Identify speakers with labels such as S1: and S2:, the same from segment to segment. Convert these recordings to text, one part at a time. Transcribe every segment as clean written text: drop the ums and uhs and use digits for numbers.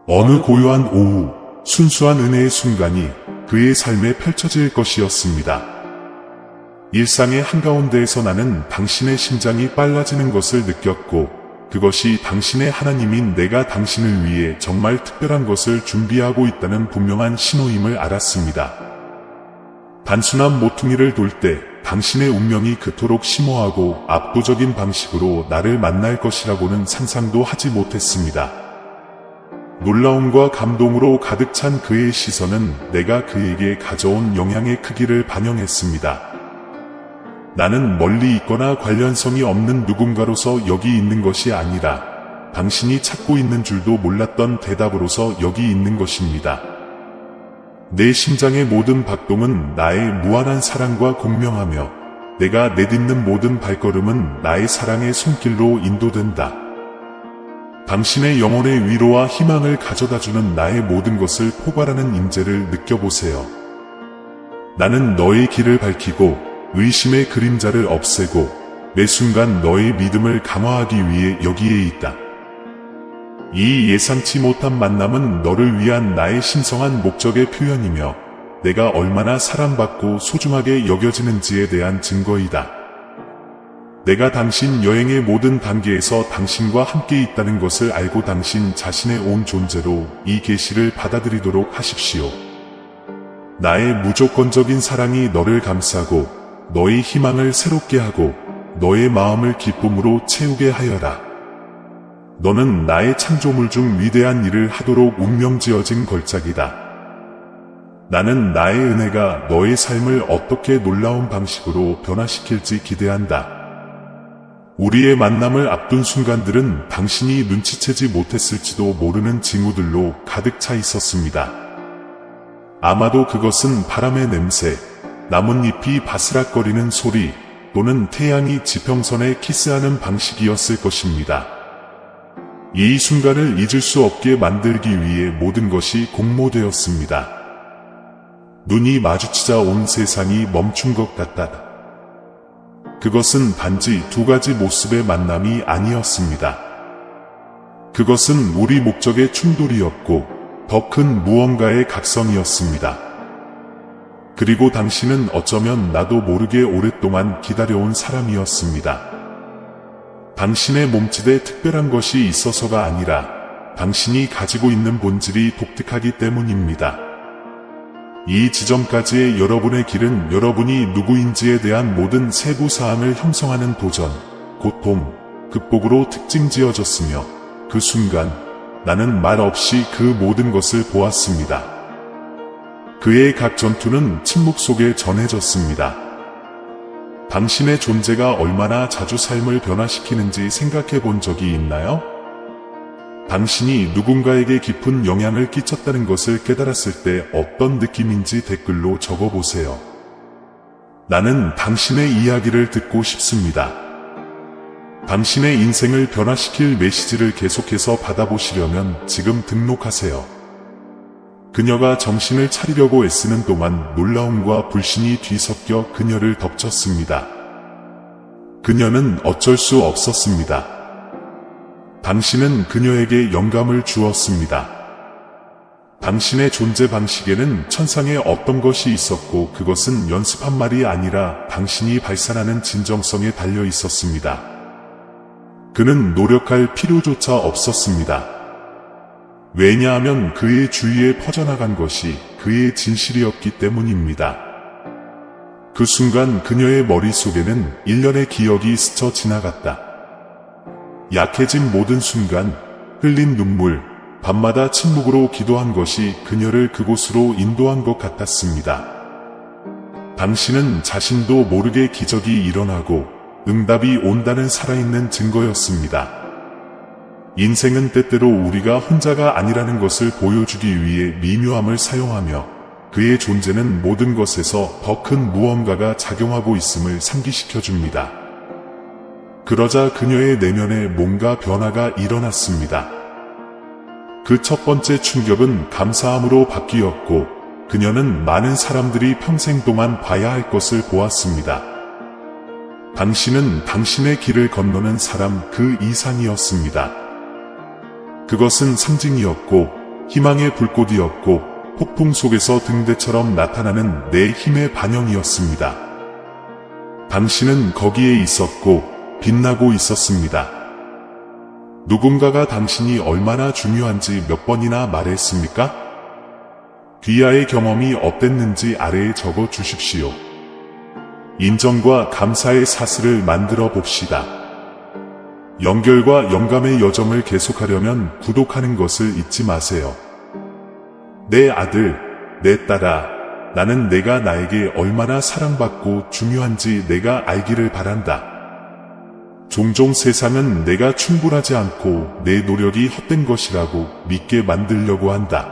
S1: 어느 고요한 오후, 순수한 은혜의 순간이 그의 삶에 펼쳐질 것이었습니다. 일상의 한가운데에서 나는 당신의 심장이 빨라지는 것을 느꼈고, 그것이 당신의 하나님인 내가 당신을 위해 정말 특별한 것을 준비하고 있다는 분명한 신호임을 알았습니다. 단순한 모퉁이를 돌 때 당신의 운명이 그토록 심오하고 압도적인 방식으로 나를 만날 것이라고는 상상도 하지 못했습니다. 놀라움과 감동으로 가득 찬 그의 시선은 내가 그에게 가져온 영향의 크기를 반영했습니다. 나는 멀리 있거나 관련성이 없는 누군가로서 여기 있는 것이 아니라 당신이 찾고 있는 줄도 몰랐던 대답으로서 여기 있는 것입니다. 내 심장의 모든 박동은 나의 무한한 사랑과 공명하며 내가 내딛는 모든 발걸음은 나의 사랑의 손길로 인도된다. 당신의 영혼의 위로와 희망을 가져다주는 나의 모든 것을 포괄하는 임재를 느껴보세요. 나는 너의 길을 밝히고 의심의 그림자를 없애고 매 순간 너의 믿음을 강화하기 위해 여기에 있다. 이 예상치 못한 만남은 너를 위한 나의 신성한 목적의 표현이며 내가 얼마나 사랑받고 소중하게 여겨지는지에 대한 증거이다. 내가 당신 여행의 모든 단계에서 당신과 함께 있다는 것을 알고 당신 자신의 온 존재로 이 계시를 받아들이도록 하십시오. 나의 무조건적인 사랑이 너를 감싸고 너의 희망을 새롭게 하고 너의 마음을 기쁨으로 채우게 하여라. 너는 나의 창조물 중 위대한 일을 하도록 운명지어진 걸작이다. 나는 나의 은혜가 너의 삶을 어떻게 놀라운 방식으로 변화시킬지 기대한다. 우리의 만남을 앞둔 순간들은 당신이 눈치채지 못했을지도 모르는 징후들로 가득 차 있었습니다. 아마도 그것은 바람의 냄새, 나뭇잎이 바스락거리는 소리, 또는 태양이 지평선에 키스하는 방식이었을 것입니다. 이 순간을 잊을 수 없게 만들기 위해 모든 것이 공모되었습니다. 눈이 마주치자 온 세상이 멈춘 것 같다. 그것은 단지 두 가지 모습의 만남이 아니었습니다. 그것은 우리 목적의 충돌이었고 더 큰 무언가의 각성이었습니다. 그리고 당신은 어쩌면 나도 모르게 오랫동안 기다려온 사람이었습니다. 당신의 몸짓에 특별한 것이 있어서가 아니라 당신이 가지고 있는 본질이 독특하기 때문입니다. 이 지점까지의 여러분의 길은 여러분이 누구인지에 대한 모든 세부 사항을 형성하는 도전, 고통, 극복으로 특징지어졌으며 그 순간 나는 말 없이 그 모든 것을 보았습니다. 그의 각 전투는 침묵 속에 전해졌습니다. 당신의 존재가 얼마나 자주 삶을 변화시키는지 생각해 본 적이 있나요? 당신이 누군가에게 깊은 영향을 끼쳤다는 것을 깨달았을 때 어떤 느낌인지 댓글로 적어보세요. 나는 당신의 이야기를 듣고 싶습니다. 당신의 인생을 변화시킬 메시지를 계속해서 받아보시려면 지금 등록하세요. 그녀가 정신을 차리려고 애쓰는 동안 놀라움과 불신이 뒤섞여 그녀를 덮쳤습니다. 그녀는 어쩔 수 없었습니다. 당신은 그녀에게 영감을 주었습니다. 당신의 존재 방식에는 천상의 어떤 것이 있었고 그것은 연습한 말이 아니라 당신이 발산하는 진정성에 달려 있었습니다. 그는 노력할 필요조차 없었습니다. 왜냐하면 그의 주위에 퍼져나간 것이 그의 진실이었기 때문입니다. 그 순간 그녀의 머릿속에는 일련의 기억이 스쳐 지나갔다. 약해진 모든 순간, 흘린 눈물, 밤마다 침묵으로 기도한 것이 그녀를 그곳으로 인도한 것 같았습니다. 당신은 자신도 모르게 기적이 일어나고 응답이 온다는 살아있는 증거였습니다. 인생은 때때로 우리가 혼자가 아니라는 것을 보여주기 위해 미묘함을 사용하며 그의 존재는 모든 것에서 더 큰 무언가가 작용하고 있음을 상기시켜줍니다. 그러자 그녀의 내면에 뭔가 변화가 일어났습니다. 그 첫 번째 충격은 감사함으로 바뀌었고 그녀는 많은 사람들이 평생 동안 봐야 할 것을 보았습니다. 당신은 당신의 길을 건너는 사람 그 이상이었습니다. 그것은 상징이었고 희망의 불꽃이었고 폭풍 속에서 등대처럼 나타나는 내 힘의 반영이었습니다. 당신은 거기에 있었고 빛나고 있었습니다. 누군가가 당신이 얼마나 중요한지 몇 번이나 말했습니까? 귀하의 경험이 어땠는지 아래에 적어 주십시오. 인정과 감사의 사슬을 만들어 봅시다. 연결과 영감의 여정을 계속하려면 구독하는 것을 잊지 마세요. 내 아들, 내 딸아, 나는 내가 나에게 얼마나 사랑받고 중요한지 내가 알기를 바란다. 종종 세상은 내가 충분하지 않고 내 노력이 헛된 것이라고 믿게 만들려고 한다.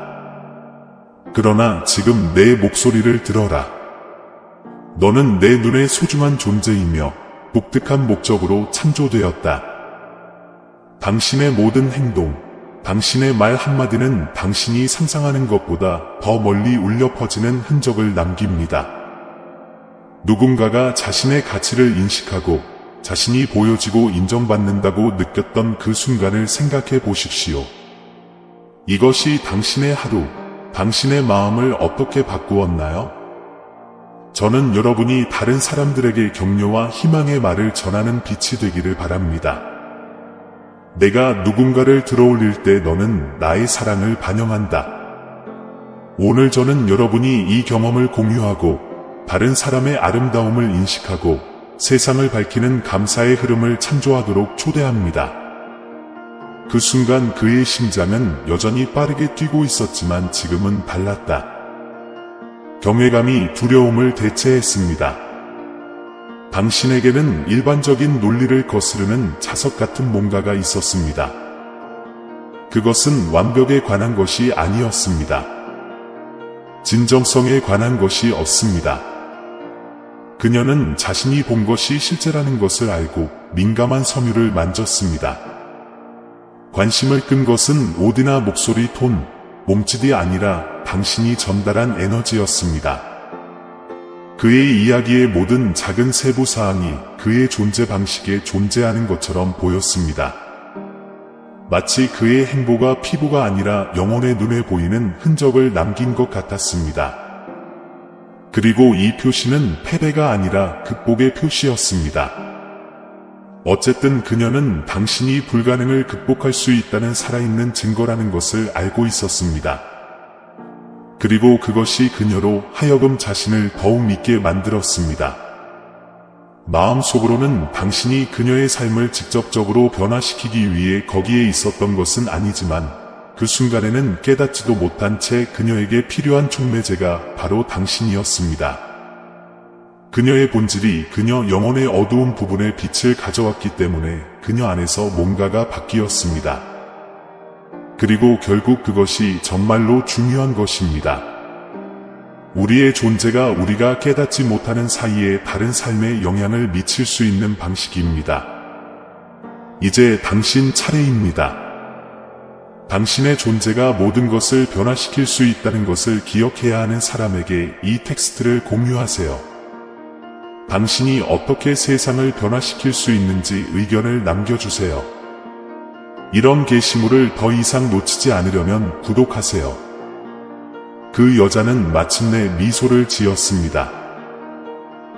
S1: 그러나 지금 내 목소리를 들어라. 너는 내 눈에 소중한 존재이며 독특한 목적으로 창조되었다. 당신의 모든 행동, 당신의 말 한마디는 당신이 상상하는 것보다 더 멀리 울려 퍼지는 흔적을 남깁니다. 누군가가 자신의 가치를 인식하고 자신이 보여지고 인정받는다고 느꼈던 그 순간을 생각해 보십시오. 이것이 당신의 하루, 당신의 마음을 어떻게 바꾸었나요? 저는 여러분이 다른 사람들에게 격려와 희망의 말을 전하는 빛이 되기를 바랍니다. 내가 누군가를 들어올릴 때 너는 나의 사랑을 반영한다. 오늘 저는 여러분이 이 경험을 공유하고 다른 사람의 아름다움을 인식하고 세상을 밝히는 감사의 흐름을 창조하도록 초대합니다. 그 순간 그의 심장은 여전히 빠르게 뛰고 있었지만 지금은 달랐다. 경외감이 두려움을 대체했습니다. 당신에게는 일반적인 논리를 거스르는 자석 같은 뭔가가 있었습니다. 그것은 완벽에 관한 것이 아니었습니다. 진정성에 관한 것이 없습니다. 그녀는 자신이 본 것이 실제라는 것을 알고 민감한 섬유를 만졌습니다. 관심을 끈 것은 옷이나 목소리 톤, 몸짓이 아니라 당신이 전달한 에너지였습니다. 그의 이야기의 모든 작은 세부 사항이 그의 존재 방식에 존재하는 것처럼 보였습니다. 마치 그의 행보가 피부가 아니라 영혼의 눈에 보이는 흔적을 남긴 것 같았습니다. 그리고 이 표시는 패배가 아니라 극복의 표시였습니다. 어쨌든 그녀는 당신이 불가능을 극복할 수 있다는 살아있는 증거라는 것을 알고 있었습니다. 그리고 그것이 그녀로 하여금 자신을 더욱 믿게 만들었습니다. 마음속으로는 당신이 그녀의 삶을 직접적으로 변화시키기 위해 거기에 있었던 것은 아니지만 그 순간에는 깨닫지도 못한 채 그녀에게 필요한 촉매제가 바로 당신이었습니다. 그녀의 본질이 그녀 영혼의 어두운 부분에 빛을 가져왔기 때문에 그녀 안에서 뭔가가 바뀌었습니다. 그리고 결국 그것이 정말로 중요한 것입니다. 우리의 존재가 우리가 깨닫지 못하는 사이에 다른 삶에 영향을 미칠 수 있는 방식입니다. 이제 당신 차례입니다. 당신의 존재가 모든 것을 변화시킬 수 있다는 것을 기억해야 하는 사람에게 이 텍스트를 공유하세요. 당신이 어떻게 세상을 변화시킬 수 있는지 의견을 남겨주세요. 이런 게시물을 더 이상 놓치지 않으려면 구독하세요. 그 여자는 마침내 미소를 지었습니다.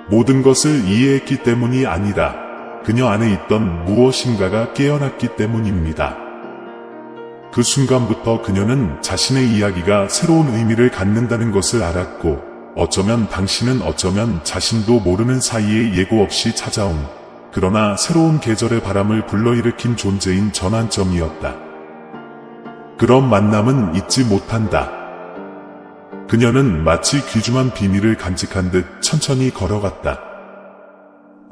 S1: 모든 것을 이해했기 때문이 아니라 그녀 안에 있던 무엇인가가 깨어났기 때문입니다. 그 순간부터 그녀는 자신의 이야기가 새로운 의미를 갖는다는 것을 알았고 어쩌면 당신은 어쩌면 자신도 모르는 사이에 예고 없이 찾아온 그러나 새로운 계절의 바람을 불러일으킨 존재인 전환점이었다. 그런 만남은 잊지 못한다. 그녀는 마치 귀중한 비밀을 간직한 듯 천천히 걸어갔다.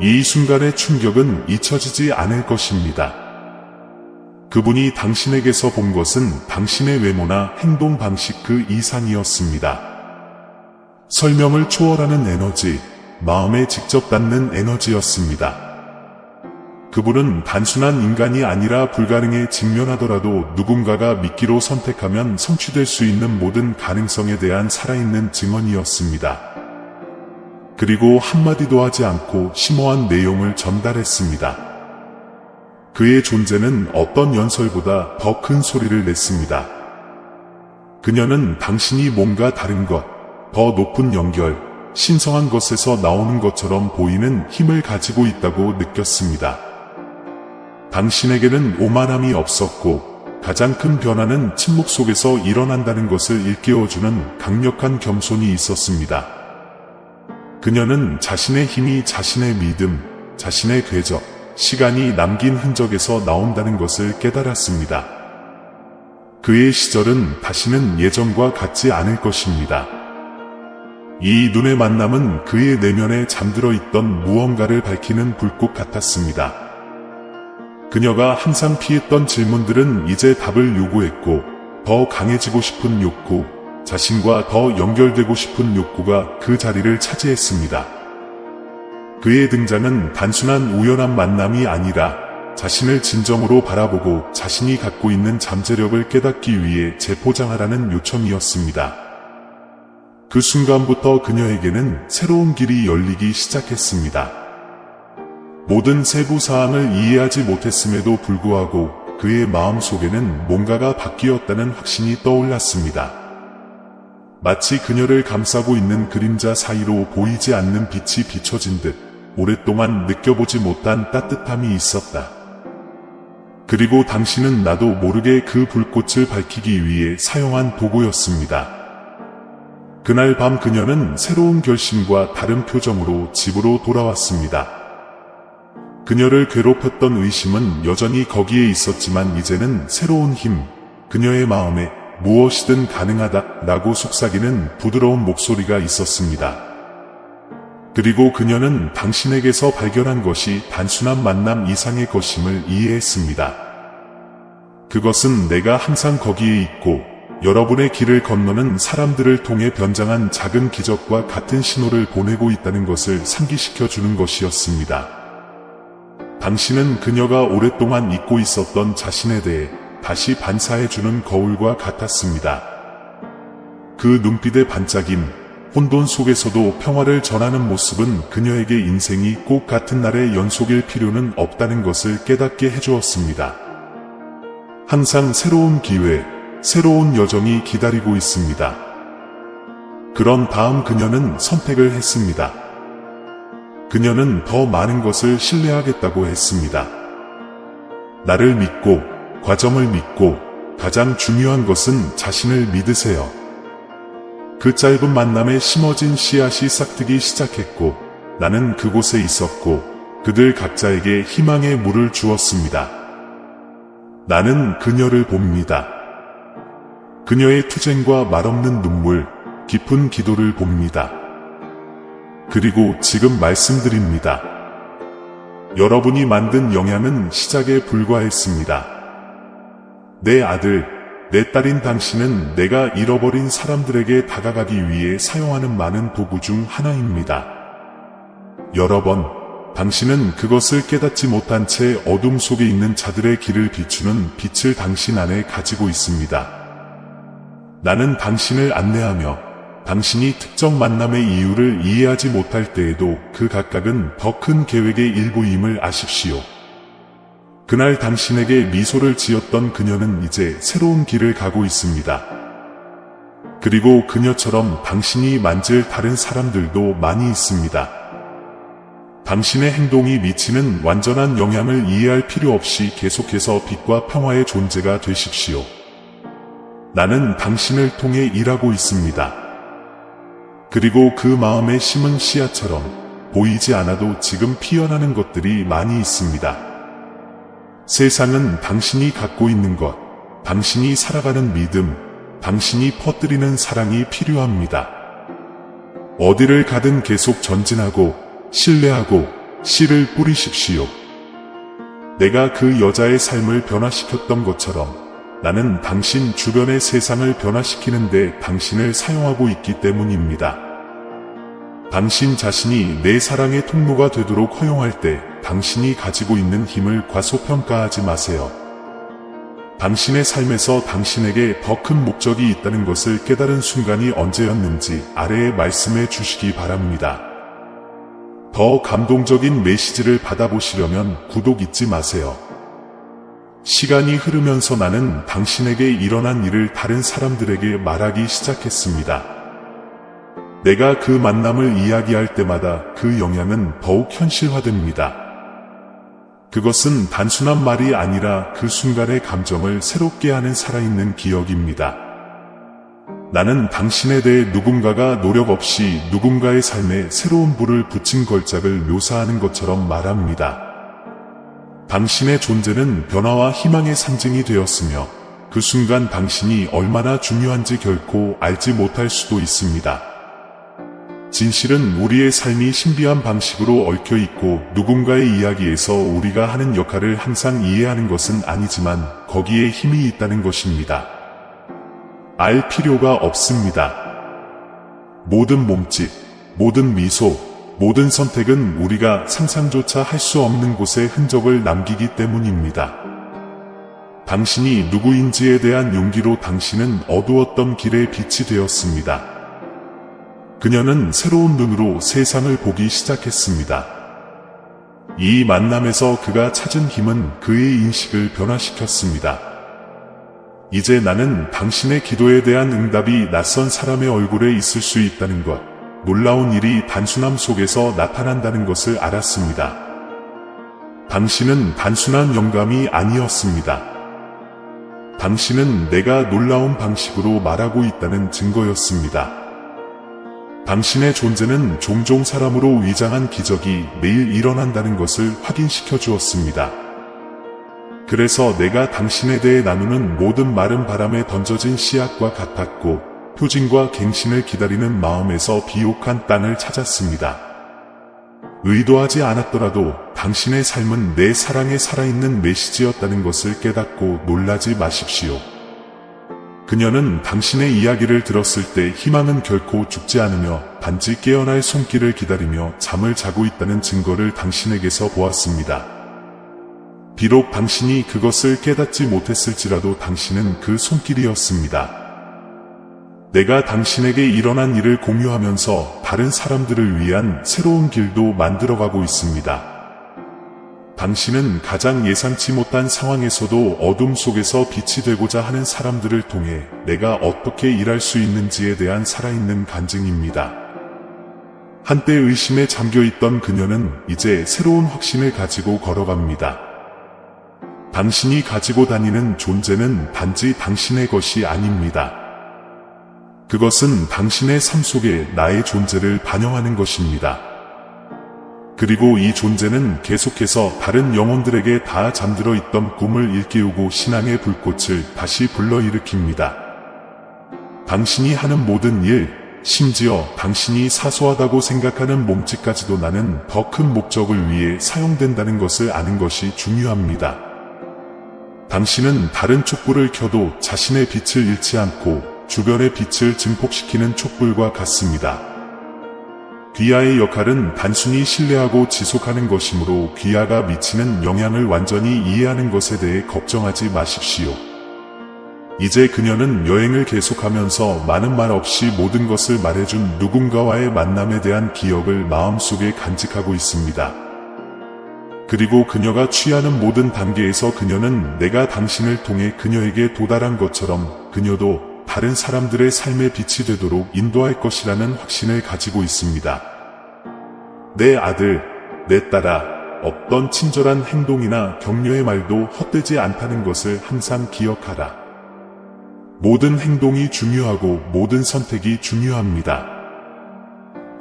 S1: 이 순간의 충격은 잊혀지지 않을 것입니다. 그분이 당신에게서 본 것은 당신의 외모나 행동 방식 그 이상이었습니다. 설명을 초월하는 에너지, 마음에 직접 닿는 에너지였습니다. 그분은 단순한 인간이 아니라 불가능에 직면하더라도 누군가가 믿기로 선택하면 성취될 수 있는 모든 가능성에 대한 살아있는 증언이었습니다. 그리고 한마디도 하지 않고 심오한 내용을 전달했습니다. 그의 존재는 어떤 연설보다 더 큰 소리를 냈습니다. 그녀는 당신이 뭔가 다른 것, 더 높은 연결, 신성한 것에서 나오는 것처럼 보이는 힘을 가지고 있다고 느꼈습니다. 당신에게는 오만함이 없었고 가장 큰 변화는 침묵 속에서 일어난다는 것을 일깨워주는 강력한 겸손이 있었습니다. 그녀는 자신의 힘이 자신의 믿음, 자신의 궤적, 시간이 남긴 흔적에서 나온다는 것을 깨달았습니다. 그의 시절은 다시는 예전과 같지 않을 것입니다. 이 눈의 만남은 그의 내면에 잠들어 있던 무언가를 밝히는 불꽃 같았습니다. 그녀가 항상 피했던 질문들은 이제 답을 요구했고, 더 강해지고 싶은 욕구, 자신과 더 연결되고 싶은 욕구가 그 자리를 차지했습니다. 그의 등장은 단순한 우연한 만남이 아니라 자신을 진정으로 바라보고 자신이 갖고 있는 잠재력을 깨닫기 위해 재포장하라는 요청이었습니다. 그 순간부터 그녀에게는 새로운 길이 열리기 시작했습니다. 모든 세부 사항을 이해하지 못했음에도 불구하고 그의 마음 속에는 뭔가가 바뀌었다는 확신이 떠올랐습니다. 마치 그녀를 감싸고 있는 그림자 사이로 보이지 않는 빛이 비춰진 듯 오랫동안 느껴보지 못한 따뜻함이 있었다. 그리고 당신은 나도 모르게 그 불꽃을 밝히기 위해 사용한 도구였습니다. 그날 밤 그녀는 새로운 결심과 다른 표정으로 집으로 돌아왔습니다. 그녀를 괴롭혔던 의심은 여전히 거기에 있었지만 이제는 새로운 힘, 그녀의 마음에 무엇이든 가능하다라고 속삭이는 부드러운 목소리가 있었습니다. 그리고 그녀는 당신에게서 발견한 것이 단순한 만남 이상의 것임을 이해했습니다. 그것은 내가 항상 거기에 있고 여러분의 길을 건너는 사람들을 통해 변장한 작은 기적과 같은 신호를 보내고 있다는 것을 상기시켜 주는 것이었습니다. 당신은 그녀가 오랫동안 잊고 있었던 자신에 대해 다시 반사해주는 거울과 같았습니다. 그 눈빛의 반짝임, 혼돈 속에서도 평화를 전하는 모습은 그녀에게 인생이 꼭 같은 날의 연속일 필요는 없다는 것을 깨닫게 해주었습니다. 항상 새로운 기회, 새로운 여정이 기다리고 있습니다. 그런 다음 그녀는 선택을 했습니다. 그녀는 더 많은 것을 신뢰하겠다고 했습니다. 나를 믿고, 과정을 믿고, 가장 중요한 것은 자신을 믿으세요. 그 짧은 만남에 심어진 씨앗이 싹트기 시작했고, 나는 그곳에 있었고, 그들 각자에게 희망의 물을 주었습니다. 나는 그녀를 봅니다. 그녀의 투쟁과 말없는 눈물, 깊은 기도를 봅니다. 그리고 지금 말씀드립니다. 여러분이 만든 영향은 시작에 불과했습니다. 내 아들, 내 딸인 당신은 내가 잃어버린 사람들에게 다가가기 위해 사용하는 많은 도구 중 하나입니다. 여러 번, 당신은 그것을 깨닫지 못한 채 어둠 속에 있는 자들의 길을 비추는 빛을 당신 안에 가지고 있습니다. 나는 당신을 안내하며 당신이 특정 만남의 이유를 이해하지 못할 때에도 그 각각은 더 큰 계획의 일부임을 아십시오. 그날 당신에게 미소를 지었던 그녀는 이제 새로운 길을 가고 있습니다. 그리고 그녀처럼 당신이 만질 다른 사람들도 많이 있습니다. 당신의 행동이 미치는 완전한 영향을 이해할 필요 없이 계속해서 빛과 평화의 존재가 되십시오. 나는 당신을 통해 일하고 있습니다. 그리고 그 마음에 심은 씨앗처럼 보이지 않아도 지금 피어나는 것들이 많이 있습니다. 세상은 당신이 갖고 있는 것, 당신이 살아가는 믿음, 당신이 퍼뜨리는 사랑이 필요합니다. 어디를 가든 계속 전진하고 신뢰하고 씨를 뿌리십시오. 내가 그 여자의 삶을 변화시켰던 것처럼 나는 당신 주변의 세상을 변화시키는데 당신을 사용하고 있기 때문입니다. 당신 자신이 내 사랑의 통로가 되도록 허용할 때 당신이 가지고 있는 힘을 과소평가하지 마세요. 당신의 삶에서 당신에게 더 큰 목적이 있다는 것을 깨달은 순간이 언제였는지 아래에 말씀해 주시기 바랍니다. 더 감동적인 메시지를 받아보시려면 구독 잊지 마세요. 시간이 흐르면서 나는 당신에게 일어난 일을 다른 사람들에게 말하기 시작했습니다. 내가 그 만남을 이야기할 때마다 그 영향은 더욱 현실화됩니다. 그것은 단순한 말이 아니라 그 순간의 감정을 새롭게 하는 살아있는 기억입니다. 나는 당신에 대해 누군가가 노력 없이 누군가의 삶에 새로운 불을 붙인 걸작을 묘사하는 것처럼 말합니다. 당신의 존재는 변화와 희망의 상징이 되었으며 그 순간 당신이 얼마나 중요한지 결코 알지 못할 수도 있습니다. 진실은 우리의 삶이 신비한 방식으로 얽혀 있고 누군가의 이야기에서 우리가 하는 역할을 항상 이해하는 것은 아니지만 거기에 힘이 있다는 것입니다. 알 필요가 없습니다. 모든 몸짓, 모든 미소, 모든 선택은 우리가 상상조차 할 수 없는 곳에 흔적을 남기기 때문입니다. 당신이 누구인지에 대한 용기로 당신은 어두웠던 길의 빛이 되었습니다. 그녀는 새로운 눈으로 세상을 보기 시작했습니다. 이 만남에서 그가 찾은 힘은 그의 인식을 변화시켰습니다. 이제 나는 당신의 기도에 대한 응답이 낯선 사람의 얼굴에 있을 수 있다는 것, 놀라운 일이 단순함 속에서 나타난다는 것을 알았습니다. 당신은 단순한 영감이 아니었습니다. 당신은 내가 놀라운 방식으로 말하고 있다는 증거였습니다. 당신의 존재는 종종 사람으로 위장한 기적이 매일 일어난다는 것을 확인시켜 주었습니다. 그래서 내가 당신에 대해 나누는 모든 말은 바람에 던져진 씨앗과 같았고 표징과 갱신을 기다리는 마음에서 비옥한 땅을 찾았습니다. 의도하지 않았더라도 당신의 삶은 내 사랑에 살아있는 메시지였다는 것을 깨닫고 놀라지 마십시오. 그녀는 당신의 이야기를 들었을 때 희망은 결코 죽지 않으며 단지 깨어날 손길을 기다리며 잠을 자고 있다는 증거를 당신에게서 보았습니다. 비록 당신이 그것을 깨닫지 못했을지라도 당신은 그 손길이었습니다. 내가 당신에게 일어난 일을 공유하면서 다른 사람들을 위한 새로운 길도 만들어가고 있습니다. 당신은 가장 예상치 못한 상황에서도 어둠 속에서 빛이 되고자 하는 사람들을 통해 내가 어떻게 일할 수 있는지에 대한 살아있는 간증입니다. 한때 의심에 잠겨있던 그녀는 이제 새로운 확신을 가지고 걸어갑니다. 당신이 가지고 다니는 존재는 단지 당신의 것이 아닙니다. 그것은 당신의 삶 속에 나의 존재를 반영하는 것입니다. 그리고 이 존재는 계속해서 다른 영혼들에게 다 잠들어 있던 꿈을 일깨우고 신앙의 불꽃을 다시 불러일으킵니다. 당신이 하는 모든 일, 심지어 당신이 사소하다고 생각하는 몸짓까지도 나는 더 큰 목적을 위해 사용된다는 것을 아는 것이 중요합니다. 당신은 다른 촛불을 켜도 자신의 빛을 잃지 않고 주변의 빛을 증폭시키는 촛불과 같습니다. 귀하의 역할은 단순히 신뢰하고 지속하는 것이므로 귀하가 미치는 영향을 완전히 이해하는 것에 대해 걱정하지 마십시오. 이제 그녀는 여행을 계속하면서 많은 말 없이 모든 것을 말해준 누군가와의 만남에 대한 기억을 마음속에 간직하고 있습니다. 그리고 그녀가 취하는 모든 단계에서 그녀는 내가 당신을 통해 그녀에게 도달한 것처럼 그녀도 다른 사람들의 삶의 빛이 되도록 인도할 것이라는 확신을 가지고 있습니다. 내 아들, 내 딸아, 어떤 친절한 행동이나 격려의 말도 헛되지 않다는 것을 항상 기억하라. 모든 행동이 중요하고 모든 선택이 중요합니다.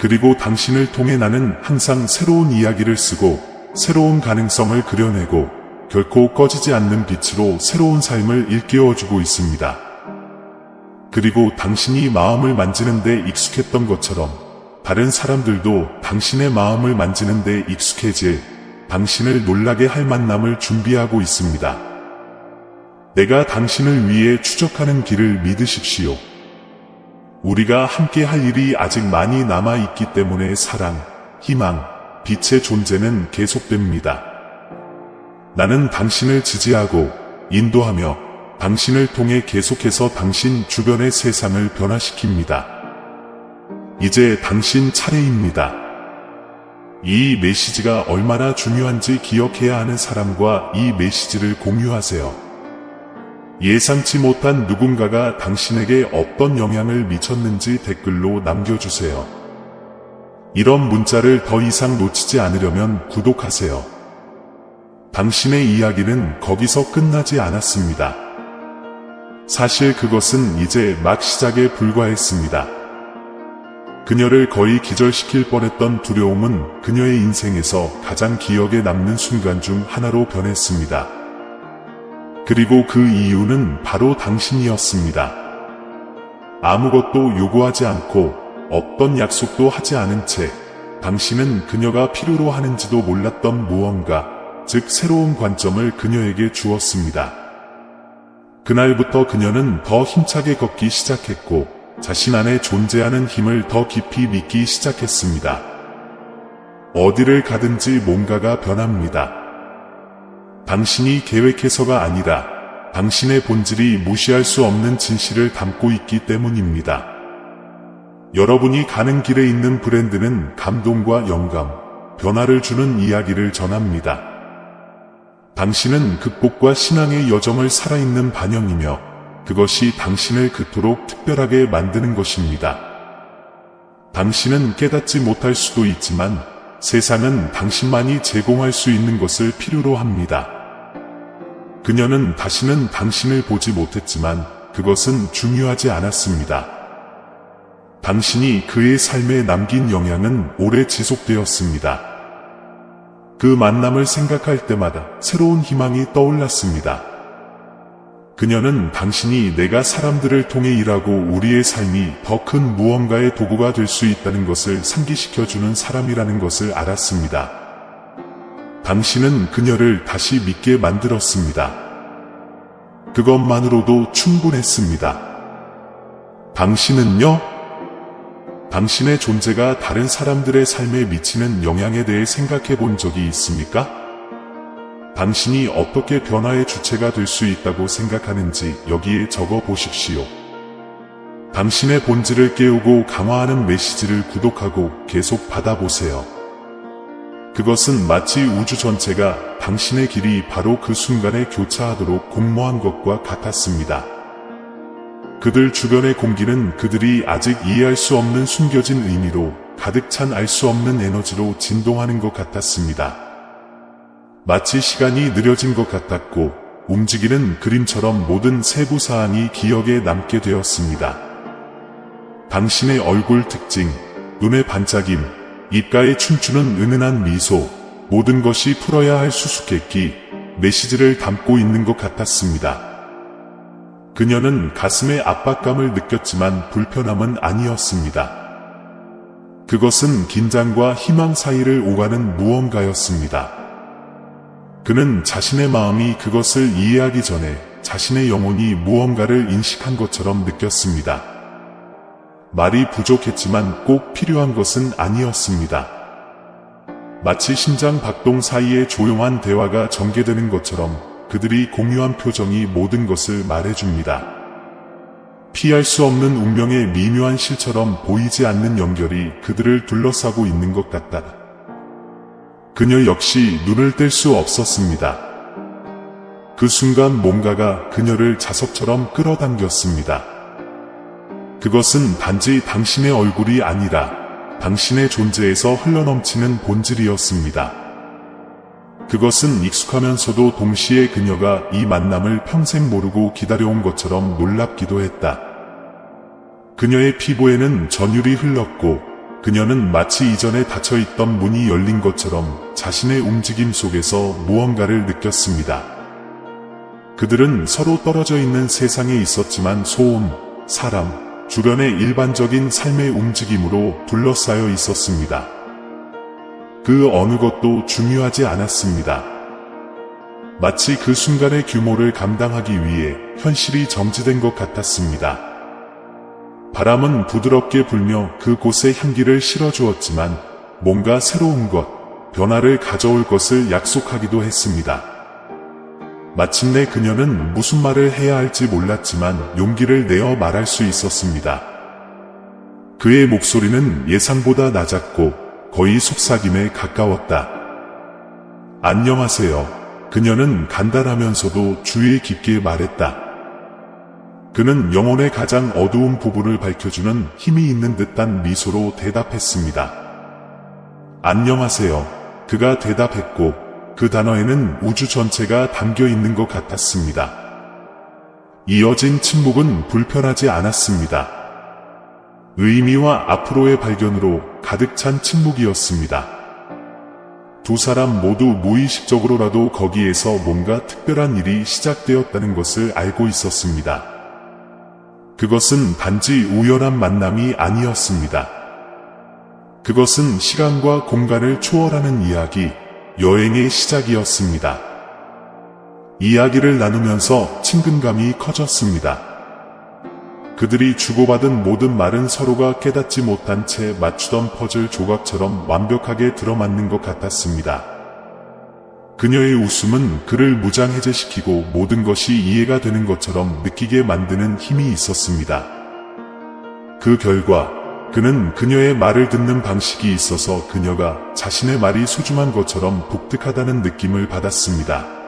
S1: 그리고 당신을 통해 나는 항상 새로운 이야기를 쓰고 새로운 가능성을 그려내고 결코 꺼지지 않는 빛으로 새로운 삶을 일깨워주고 있습니다. 그리고 당신이 마음을 만지는 데 익숙했던 것처럼 다른 사람들도 당신의 마음을 만지는 데 익숙해질 당신을 놀라게 할 만남을 준비하고 있습니다. 내가 당신을 위해 추적하는 길을 믿으십시오. 우리가 함께 할 일이 아직 많이 남아 있기 때문에 사랑, 희망, 빛의 존재는 계속됩니다. 나는 당신을 지지하고 인도하며 당신을 통해 계속해서 당신 주변의 세상을 변화시킵니다. 이제 당신 차례입니다. 이 메시지가 얼마나 중요한지 기억해야 하는 사람과 이 메시지를 공유하세요. 예상치 못한 누군가가 당신에게 어떤 영향을 미쳤는지 댓글로 남겨주세요. 이런 문자를 더 이상 놓치지 않으려면 구독하세요. 당신의 이야기는 거기서 끝나지 않았습니다. 사실 그것은 이제 막 시작에 불과했습니다. 그녀를 거의 기절시킬 뻔했던 두려움은 그녀의 인생에서 가장 기억에 남는 순간 중 하나로 변했습니다. 그리고 그 이유는 바로 당신이었습니다. 아무것도 요구하지 않고 어떤 약속도 하지 않은 채 당신은 그녀가 필요로 하는지도 몰랐던 무언가, 즉 새로운 관점을 그녀에게 주었습니다. 그날부터 그녀는 더 힘차게 걷기 시작했고 자신 안에 존재하는 힘을 더 깊이 믿기 시작했습니다. 어디를 가든지 뭔가가 변합니다. 당신이 계획해서가 아니라 당신의 본질이 무시할 수 없는 진실을 담고 있기 때문입니다. 여러분이 가는 길에 있는 브랜드는 감동과 영감, 변화를 주는 이야기를 전합니다. 당신은 극복과 신앙의 여정을 살아있는 반영이며 그것이 당신을 그토록 특별하게 만드는 것입니다. 당신은 깨닫지 못할 수도 있지만 세상은 당신만이 제공할 수 있는 것을 필요로 합니다. 그녀는 다시는 당신을 보지 못했지만 그것은 중요하지 않았습니다. 당신이 그의 삶에 남긴 영향은 오래 지속되었습니다. 그 만남을 생각할 때마다 새로운 희망이 떠올랐습니다. 그녀는 당신이 내가 사람들을 통해 일하고 우리의 삶이 더 큰 무언가의 도구가 될 수 있다는 것을 상기시켜주는 사람이라는 것을 알았습니다. 당신은 그녀를 다시 믿게 만들었습니다. 그것만으로도 충분했습니다. 당신은요? 당신의 존재가 다른 사람들의 삶에 미치는 영향에 대해 생각해 본 적이 있습니까? 당신이 어떻게 변화의 주체가 될 수 있다고 생각하는지 여기에 적어 보십시오. 당신의 본질을 깨우고 강화하는 메시지를 구독하고 계속 받아보세요. 그것은 마치 우주 전체가 당신의 길이 바로 그 순간에 교차하도록 공모한 것과 같았습니다. 그들 주변의 공기는 그들이 아직 이해할 수 없는 숨겨진 의미로 가득 찬 알 수 없는 에너지로 진동하는 것 같았습니다. 마치 시간이 느려진 것 같았고 움직이는 그림처럼 모든 세부 사항이 기억에 남게 되었습니다. 당신의 얼굴 특징, 눈의 반짝임, 입가에 춤추는 은은한 미소, 모든 것이 풀어야 할 수수께끼, 메시지를 담고 있는 것 같았습니다. 그녀는 가슴에 압박감을 느꼈지만 불편함은 아니었습니다. 그것은 긴장과 희망 사이를 오가는 무언가였습니다. 그는 자신의 마음이 그것을 이해하기 전에 자신의 영혼이 무언가를 인식한 것처럼 느꼈습니다. 말이 부족했지만 꼭 필요한 것은 아니었습니다. 마치 심장 박동 사이에 조용한 대화가 전개되는 것처럼 그들이 공유한 표정이 모든 것을 말해줍니다. 피할 수 없는 운명의 미묘한 실처럼 보이지 않는 연결이 그들을 둘러싸고 있는 것 같다. 그녀 역시 눈을 뗄 수 없었습니다. 그 순간 뭔가가 그녀를 자석처럼 끌어당겼습니다. 그것은 단지 당신의 얼굴이 아니라 당신의 존재에서 흘러넘치는 본질이었습니다. 그것은 익숙하면서도 동시에 그녀가 이 만남을 평생 모르고 기다려온 것처럼 놀랍기도 했다. 그녀의 피부에는 전율이 흘렀고 그녀는 마치 이전에 닫혀있던 문이 열린 것처럼 자신의 움직임 속에서 무언가를 느꼈습니다. 그들은 서로 떨어져 있는 세상에 있었지만 소음, 사람, 주변의 일반적인 삶의 움직임으로 둘러싸여 있었습니다. 그 어느 것도 중요하지 않았습니다. 마치 그 순간의 규모를 감당하기 위해 현실이 정지된 것 같았습니다. 바람은 부드럽게 불며 그곳에 향기를 실어주었지만 뭔가 새로운 것, 변화를 가져올 것을 약속하기도 했습니다. 마침내 그녀는 무슨 말을 해야 할지 몰랐지만 용기를 내어 말할 수 있었습니다. 그의 목소리는 예상보다 낮았고 거의 속삭임에 가까웠다. 안녕하세요. 그녀는 간단하면서도 주의 깊게 말했다. 그는 영혼의 가장 어두운 부분을 밝혀주는 힘이 있는 듯한 미소로 대답했습니다. 안녕하세요. 그가 대답했고 그 단어에는 우주 전체가 담겨 있는 것 같았습니다. 이어진 침묵은 불편하지 않았습니다. 의미와 앞으로의 발견으로 가득 찬 침묵이었습니다. 두 사람 모두 무의식적으로라도 거기에서 뭔가 특별한 일이 시작되었다는 것을 알고 있었습니다. 그것은 단지 우연한 만남이 아니었습니다. 그것은 시간과 공간을 초월하는 이야기, 여행의 시작이었습니다. 이야기를 나누면서 친근감이 커졌습니다. 그들이 주고받은 모든 말은 서로가 깨닫지 못한 채 맞추던 퍼즐 조각처럼 완벽하게 들어맞는 것 같았습니다. 그녀의 웃음은 그를 무장해제시키고 모든 것이 이해가 되는 것처럼 느끼게 만드는 힘이 있었습니다. 그 결과 그는 그녀의 말을 듣는 방식이 있어서 그녀가 자신의 말이 소중한 것처럼 독특하다는 느낌을 받았습니다.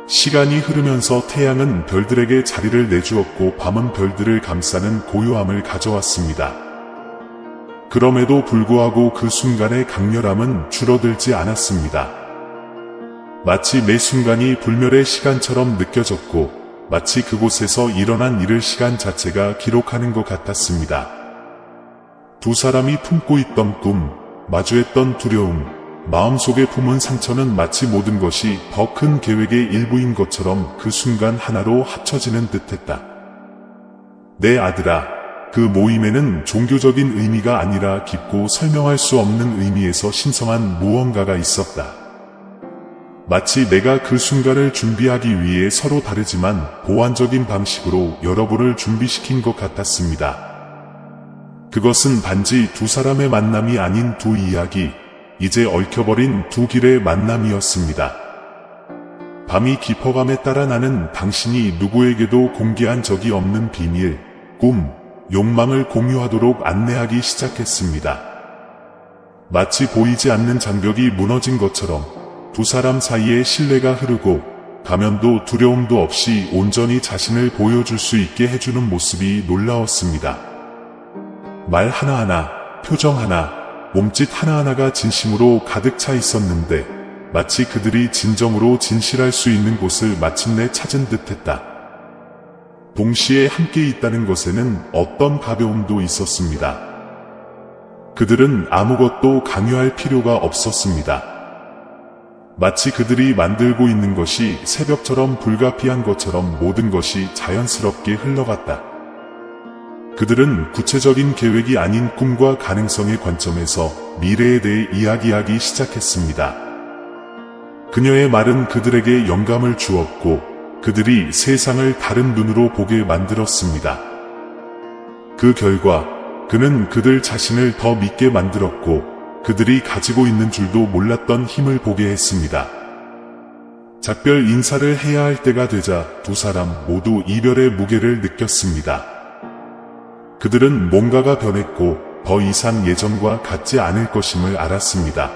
S1: 시간이 흐르면서 태양은 별들에게 자리를 내주었고 밤은 별들을 감싸는 고요함을 가져왔습니다. 그럼에도 불구하고 그 순간의 강렬함은 줄어들지 않았습니다. 마치 매 순간이 불멸의 시간처럼 느껴졌고 마치 그곳에서 일어난 일을 시간 자체가 기록하는 것 같았습니다. 두 사람이 품고 있던 꿈, 마주했던 두려움, 마음속에 품은 상처는 마치 모든 것이 더 큰 계획의 일부인 것처럼 그 순간 하나로 합쳐지는 듯했다. 내 아들아, 그 모임에는 종교적인 의미가 아니라 깊고 설명할 수 없는 의미에서 신성한 무언가가 있었다. 마치 내가 그 순간을 준비하기 위해 서로 다르지만 보완적인 방식으로 여러분을 준비시킨 것 같았습니다. 그것은 단지 두 사람의 만남이 아닌 두 이야기, 이제 얽혀버린 두 길의 만남이었습니다. 밤이 깊어감에 따라 나는 당신이 누구에게도 공개한 적이 없는 비밀, 꿈, 욕망을 공유하도록 안내하기 시작했습니다. 마치 보이지 않는 장벽이 무너진 것처럼 두 사람 사이에 신뢰가 흐르고 가면도 두려움도 없이 온전히 자신을 보여줄 수 있게 해주는 모습이 놀라웠습니다. 말 하나하나, 표정 하나, 몸짓 하나하나가 진심으로 가득 차 있었는데 마치 그들이 진정으로 진실할 수 있는 곳을 마침내 찾은 듯했다. 동시에 함께 있다는 것에는 어떤 가벼움도 있었습니다. 그들은 아무것도 강요할 필요가 없었습니다. 마치 그들이 만들고 있는 것이 새벽처럼 불가피한 것처럼 모든 것이 자연스럽게 흘러갔다. 그들은 구체적인 계획이 아닌 꿈과 가능성의 관점에서 미래에 대해 이야기하기 시작했습니다. 그녀의 말은 그들에게 영감을 주었고 그들이 세상을 다른 눈으로 보게 만들었습니다. 그 결과 그는 그들 자신을 더 믿게 만들었고 그들이 가지고 있는 줄도 몰랐던 힘을 보게 했습니다. 작별 인사를 해야 할 때가 되자 두 사람 모두 이별의 무게를 느꼈습니다. 그들은 뭔가가 변했고 더 이상 예전과 같지 않을 것임을 알았습니다.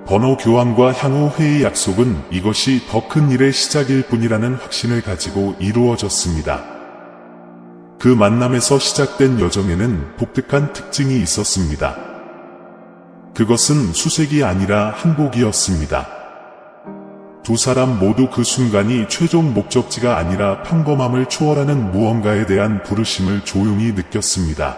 S1: 번호 교환과 향후 회의 약속은 이것이 더 큰 일의 시작일 뿐이라는 확신을 가지고 이루어졌습니다. 그 만남에서 시작된 여정에는 독특한 특징이 있었습니다. 그것은 수색이 아니라 항복이었습니다. 두 사람 모두 그 순간이 최종 목적지가 아니라 평범함을 초월하는 무언가에 대한 부르심을 조용히 느꼈습니다.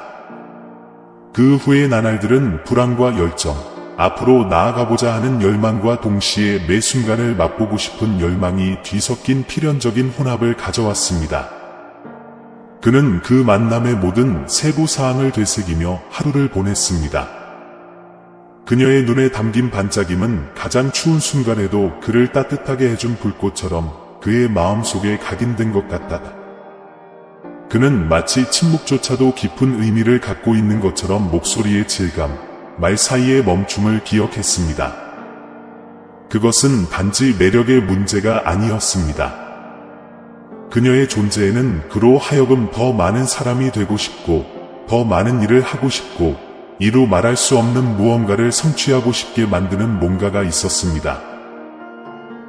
S1: 그 후의 나날들은 불안과 열정, 앞으로 나아가보자 하는 열망과 동시에 매 순간을 맛보고 싶은 열망이 뒤섞인 필연적인 혼합을 가져왔습니다. 그는 그 만남의 모든 세부 사항을 되새기며 하루를 보냈습니다. 그녀의 눈에 담긴 반짝임은 가장 추운 순간에도 그를 따뜻하게 해준 불꽃처럼 그의 마음속에 각인된 것 같다. 그는 마치 침묵조차도 깊은 의미를 갖고 있는 것처럼 목소리의 질감, 말 사이의 멈춤을 기억했습니다. 그것은 단지 매력의 문제가 아니었습니다. 그녀의 존재에는 그로 하여금 더 많은 사람이 되고 싶고, 더 많은 일을 하고 싶고, 이루 말할 수 없는 무언가를 성취하고 싶게 만드는 뭔가가 있었습니다.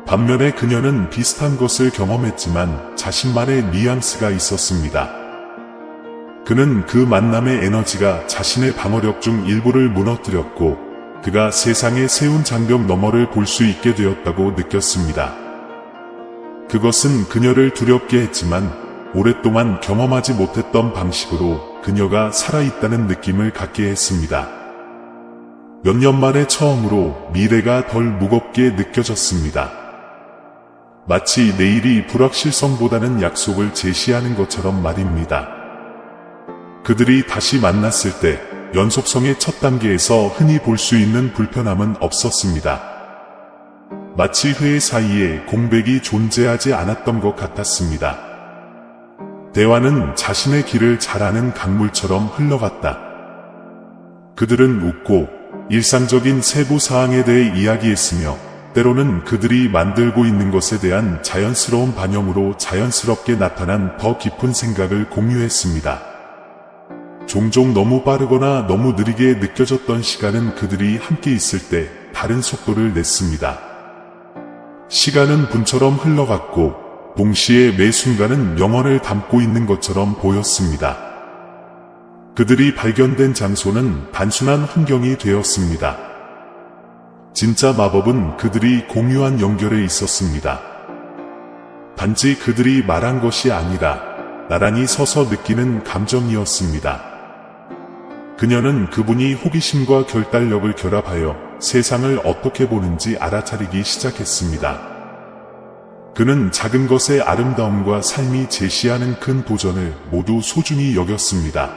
S1: 반면에 그녀는 비슷한 것을 경험했지만 자신만의 뉘앙스가 있었습니다. 그는 그 만남의 에너지가 자신의 방어력 중 일부를 무너뜨렸고 그가 세상에 세운 장벽 너머를 볼 수 있게 되었다고 느꼈습니다. 그것은 그녀를 두렵게 했지만 오랫동안 경험하지 못했던 방식으로 그녀가 살아있다는 느낌을 갖게 했습니다. 몇 년 만에 처음으로 미래가 덜 무겁게 느껴졌습니다. 마치 내일이 불확실성보다는 약속을 제시하는 것처럼 말입니다. 그들이 다시 만났을 때 연속성의 첫 단계에서 흔히 볼 수 있는 불편함은 없었습니다. 마치 회의 사이에 공백이 존재하지 않았던 것 같았습니다. 대화는 자신의 길을 잘 아는 강물처럼 흘러갔다. 그들은 웃고 일상적인 세부 사항에 대해 이야기했으며 때로는 그들이 만들고 있는 것에 대한 자연스러운 반영으로 자연스럽게 나타난 더 깊은 생각을 공유했습니다. 종종 너무 빠르거나 너무 느리게 느껴졌던 시간은 그들이 함께 있을 때 다른 속도를 냈습니다. 시간은 분처럼 흘러갔고 동시에 매 순간은 영혼을 담고 있는 것처럼 보였습니다. 그들이 발견된 장소는 단순한 환경이 되었습니다. 진짜 마법은 그들이 공유한 연결에 있었습니다. 단지 그들이 말한 것이 아니라 나란히 서서 느끼는 감정이었습니다. 그녀는 그분이 호기심과 결단력을 결합하여 세상을 어떻게 보는지 알아차리기 시작했습니다. 그는 작은 것의 아름다움과 삶이 제시하는 큰 도전을 모두 소중히 여겼습니다.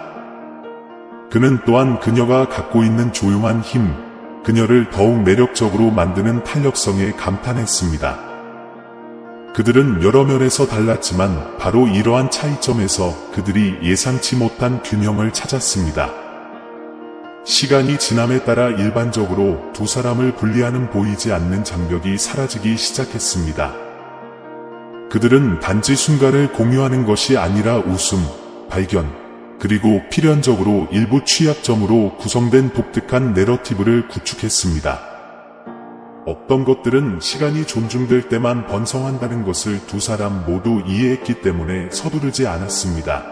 S1: 그는 또한 그녀가 갖고 있는 조용한 힘, 그녀를 더욱 매력적으로 만드는 탄력성에 감탄했습니다. 그들은 여러 면에서 달랐지만 바로 이러한 차이점에서 그들이 예상치 못한 균형을 찾았습니다. 시간이 지남에 따라 일반적으로 두 사람을 분리하는 보이지 않는 장벽이 사라지기 시작했습니다. 그들은 단지 순간을 공유하는 것이 아니라 웃음, 발견, 그리고 필연적으로 일부 취약점으로 구성된 독특한 내러티브를 구축했습니다. 어떤 것들은 시간이 존중될 때만 번성한다는 것을 두 사람 모두 이해했기 때문에 서두르지 않았습니다.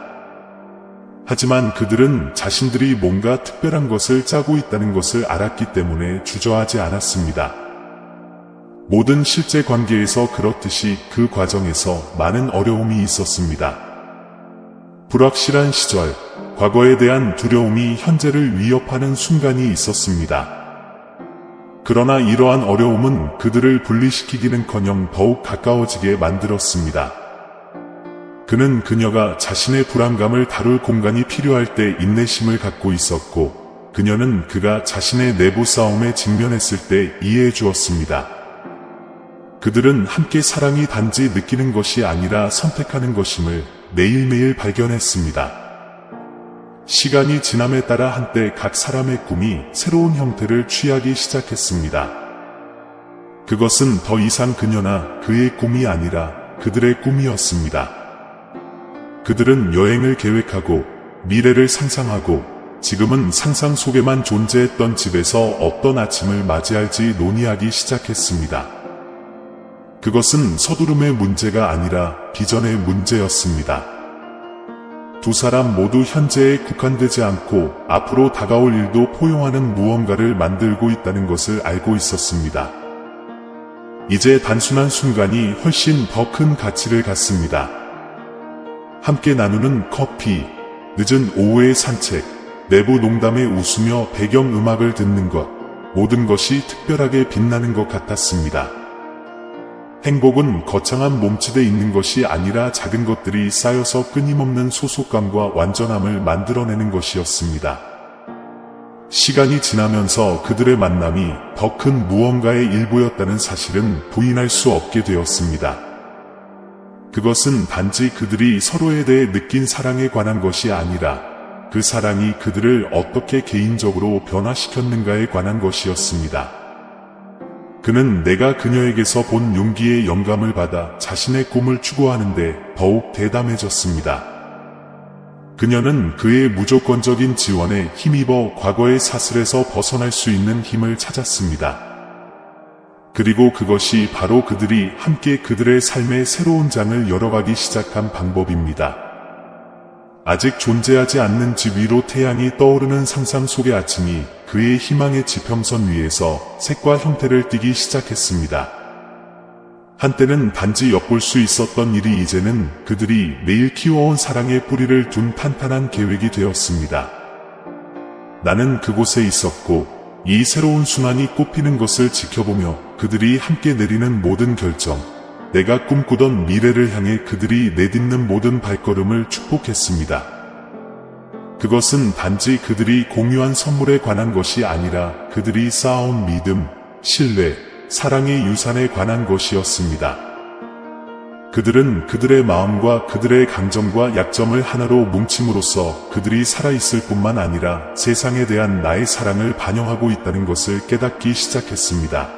S1: 하지만 그들은 자신들이 뭔가 특별한 것을 짜고 있다는 것을 알았기 때문에 주저하지 않았습니다. 모든 실제 관계에서 그렇듯이 그 과정에서 많은 어려움이 있었습니다. 불확실한 시절, 과거에 대한 두려움이 현재를 위협하는 순간이 있었습니다. 그러나 이러한 어려움은 그들을 분리시키기는커녕 더욱 가까워지게 만들었습니다. 그는 그녀가 자신의 불안감을 다룰 공간이 필요할 때 인내심을 갖고 있었고, 그녀는 그가 자신의 내부 싸움에 직면했을 때 이해해 주었습니다. 그들은 함께 사랑이 단지 느끼는 것이 아니라 선택하는 것임을 매일매일 발견했습니다. 시간이 지남에 따라 한때 각 사람의 꿈이 새로운 형태를 취하기 시작했습니다. 그것은 더 이상 그녀나 그의 꿈이 아니라 그들의 꿈이었습니다. 그들은 여행을 계획하고 미래를 상상하고 지금은 상상 속에만 존재했던 집에서 어떤 아침을 맞이할지 논의하기 시작했습니다. 그것은 서두름의 문제가 아니라 비전의 문제였습니다. 두 사람 모두 현재에 국한되지 않고 앞으로 다가올 일도 포용하는 무언가를 만들고 있다는 것을 알고 있었습니다. 이제 단순한 순간이 훨씬 더 큰 가치를 갖습니다. 함께 나누는 커피, 늦은 오후의 산책, 내부 농담에 웃으며 배경음악을 듣는 것, 모든 것이 특별하게 빛나는 것 같았습니다. 행복은 거창한 몸집에 있는 것이 아니라 작은 것들이 쌓여서 끊임없는 소속감과 완전함을 만들어내는 것이었습니다. 시간이 지나면서 그들의 만남이 더 큰 무언가의 일부였다는 사실은 부인할 수 없게 되었습니다. 그것은 단지 그들이 서로에 대해 느낀 사랑에 관한 것이 아니라 그 사랑이 그들을 어떻게 개인적으로 변화시켰는가에 관한 것이었습니다. 그는 내가 그녀에게서 본 용기의 영감을 받아 자신의 꿈을 추구하는데 더욱 대담해졌습니다. 그녀는 그의 무조건적인 지원에 힘입어 과거의 사슬에서 벗어날 수 있는 힘을 찾았습니다. 그리고 그것이 바로 그들이 함께 그들의 삶의 새로운 장을 열어가기 시작한 방법입니다. 아직 존재하지 않는 집 위로 태양이 떠오르는 상상 속의 아침이 그의 희망의 지평선 위에서 색과 형태를 띠기 시작했습니다. 한때는 단지 엿볼 수 있었던 일이 이제는 그들이 매일 키워온 사랑의 뿌리를 둔 탄탄한 계획이 되었습니다. 나는 그곳에 있었고 이 새로운 순환이 꽃피는 것을 지켜보며 그들이 함께 내리는 모든 결정, 내가 꿈꾸던 미래를 향해 그들이 내딛는 모든 발걸음을 축복했습니다. 그것은 단지 그들이 공유한 선물에 관한 것이 아니라 그들이 쌓아온 믿음, 신뢰, 사랑의 유산에 관한 것이었습니다. 그들은 그들의 마음과 그들의 강점과 약점을 하나로 뭉침으로써 그들이 살아있을 뿐만 아니라 세상에 대한 나의 사랑을 반영하고 있다는 것을 깨닫기 시작했습니다.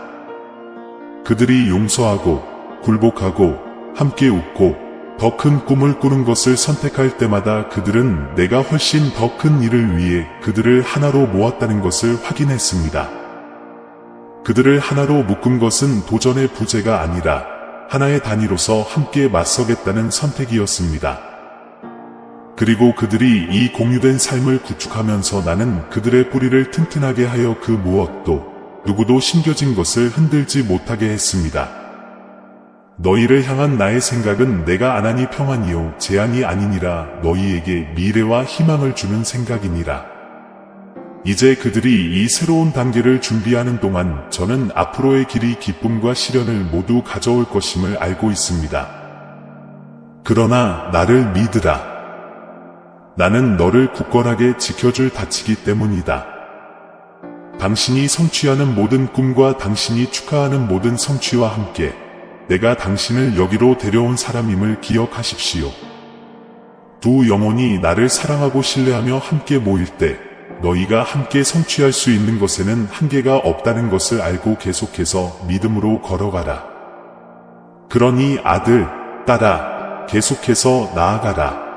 S1: 그들이 용서하고 굴복하고 함께 웃고 더 큰 꿈을 꾸는 것을 선택할 때마다 그들은 내가 훨씬 더 큰 일을 위해 그들을 하나로 모았다는 것을 확인했습니다. 그들을 하나로 묶은 것은 도전의 부재가 아니라 하나의 단위로서 함께 맞서겠다는 선택이었습니다. 그리고 그들이 이 공유된 삶을 구축하면서 나는 그들의 뿌리를 튼튼하게 하여 그 무엇도 누구도 심겨진 것을 흔들지 못하게 했습니다. 너희를 향한 나의 생각은 내가 안 하니 평안이요 재앙이 아니니라 너희에게 미래와 희망을 주는 생각이니라. 이제 그들이 이 새로운 단계를 준비하는 동안 저는 앞으로의 길이 기쁨과 시련을 모두 가져올 것임을 알고 있습니다. 그러나 나를 믿으라. 나는 너를 굳건하게 지켜줄 닫히기 때문이다. 당신이 성취하는 모든 꿈과 당신이 축하하는 모든 성취와 함께 내가 당신을 여기로 데려온 사람임을 기억하십시오. 두 영혼이 나를 사랑하고 신뢰하며 함께 모일 때 너희가 함께 성취할 수 있는 것에는 한계가 없다는 것을 알고 계속해서 믿음으로 걸어가라. 그러니 아들, 딸아, 계속해서 나아가라.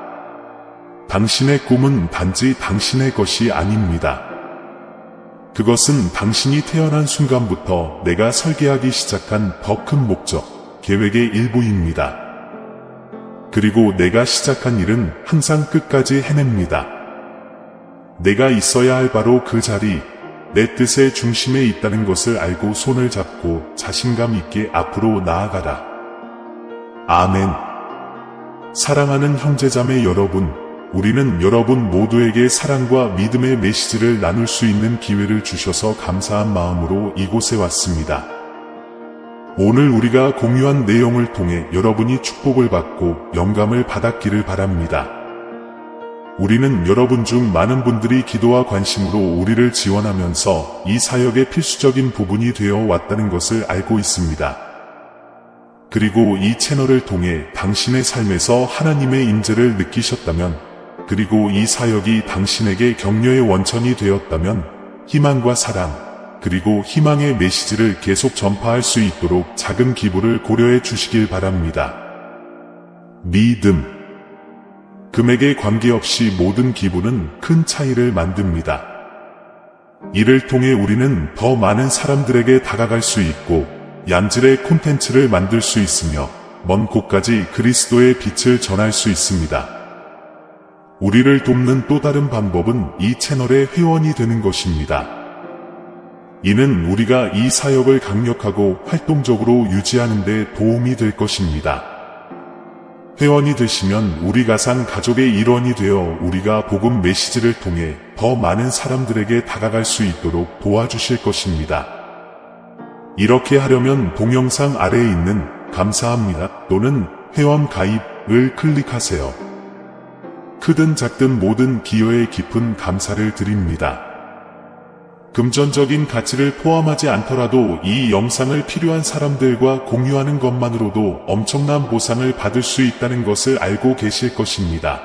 S1: 당신의 꿈은 단지 당신의 것이 아닙니다. 그것은 당신이 태어난 순간부터 내가 설계하기 시작한 더 큰 목적, 계획의 일부입니다. 그리고 내가 시작한 일은 항상 끝까지 해냅니다. 내가 있어야 할 바로 그 자리, 내 뜻의 중심에 있다는 것을 알고 손을 잡고 자신감 있게 앞으로 나아가라. 아멘. 사랑하는 형제자매 여러분, 우리는 여러분 모두에게 사랑과 믿음의 메시지를 나눌 수 있는 기회를 주셔서 감사한 마음으로 이곳에 왔습니다. 오늘 우리가 공유한 내용을 통해 여러분이 축복을 받고 영감을 받았기를 바랍니다. 우리는 여러분 중 많은 분들이 기도와 관심으로 우리를 지원하면서 이 사역의 필수적인 부분이 되어 왔다는 것을 알고 있습니다. 그리고 이 채널을 통해 당신의 삶에서 하나님의 임재를 느끼셨다면, 그리고 이 사역이 당신에게 격려의 원천이 되었다면, 희망과 사랑, 그리고 희망의 메시지를 계속 전파할 수 있도록 작은 기부를 고려해 주시길 바랍니다. 믿음. 금액에 관계없이 모든 기부는 큰 차이를 만듭니다. 이를 통해 우리는 더 많은 사람들에게 다가갈 수 있고 양질의 콘텐츠를 만들 수 있으며 먼 곳까지 그리스도의 빛을 전할 수 있습니다. 우리를 돕는 또 다른 방법은 이 채널의 회원이 되는 것입니다. 이는 우리가 이 사역을 강력하고 활동적으로 유지하는 데 도움이 될 것입니다. 회원이 되시면 우리 가상 가족의 일원이 되어 우리가 복음 메시지를 통해 더 많은 사람들에게 다가갈 수 있도록 도와주실 것입니다. 이렇게 하려면 동영상 아래에 있는 감사합니다 또는 회원 가입을 클릭하세요. 크든 작든 모든 기여에 깊은 감사를 드립니다. 금전적인 가치를 포함하지 않더라도 이 영상을 필요한 사람들과 공유하는 것만으로도 엄청난 보상을 받을 수 있다는 것을 알고 계실 것입니다.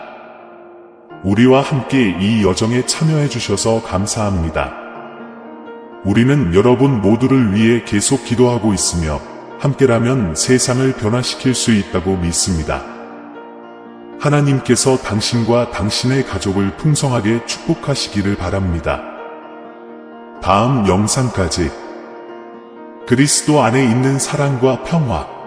S1: 우리와 함께 이 여정에 참여해 주셔서 감사합니다. 우리는 여러분 모두를 위해 계속 기도하고 있으며 함께라면 세상을 변화시킬 수 있다고 믿습니다. 하나님께서 당신과 당신의 가족을 풍성하게 축복하시기를 바랍니다. 다음 영상까지 그리스도 안에 있는 사랑과 평화